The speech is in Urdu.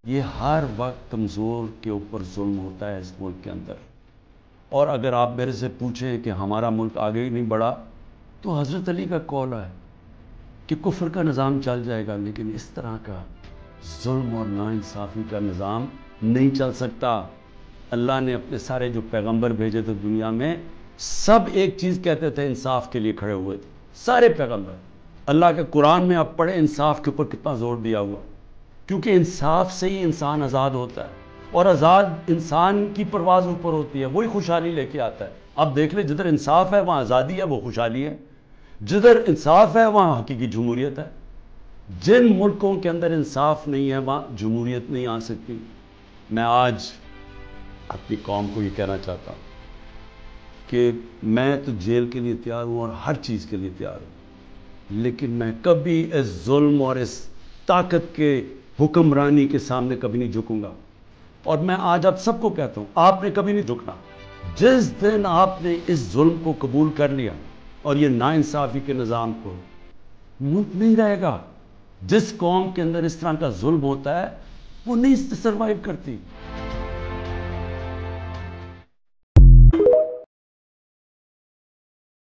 یہ ہر وقت کمزور کے اوپر ظلم ہوتا ہے اس ملک کے اندر. اور اگر آپ میرے سے پوچھیں کہ ہمارا ملک آگے ہی نہیں بڑھا تو حضرت علی کا قول ہے کہ کفر کا نظام چل جائے گا، لیکن اس طرح کا ظلم اور ناانصافی کا نظام نہیں چل سکتا. اللہ نے اپنے سارے جو پیغمبر بھیجے تھے دنیا میں، سب ایک چیز کہتے تھے، انصاف کے لیے کھڑے ہوئے تھے سارے پیغمبر. اللہ کے قرآن میں آپ پڑھیں انصاف کے اوپر کتنا زور دیا ہوا، کیونکہ انصاف سے ہی انسان آزاد ہوتا ہے، اور آزاد انسان کی پرواز اوپر ہوتی ہے، وہی خوشحالی لے کے آتا ہے. اب دیکھ لیں، جدھر انصاف ہے وہاں آزادی ہے، وہ خوشحالی ہے. جدھر انصاف ہے وہاں حقیقی جمہوریت ہے. جن ملکوں کے اندر انصاف نہیں ہے وہاں جمہوریت نہیں آ سکتی. میں آج اپنی قوم کو یہ کہنا چاہتا ہوں کہ میں تو جیل کے لیے تیار ہوں اور ہر چیز کے لیے تیار ہوں، لیکن میں کبھی اس ظلم اور اس طاقت کے حکمرانی کے سامنے کبھی نہیں جھکوں گا. اور میں آج آپ سب کو کہتا ہوں، آپ نے کبھی نہیں جھکنا. جس دن آپ نے اس ظلم کو قبول کر لیا اور یہ ناانصافی کے نظام کو، ملک نہیں رہے گا. جس قوم کے اندر اس طرح کا ظلم ہوتا ہے وہ نہیں سروائیو کرتی.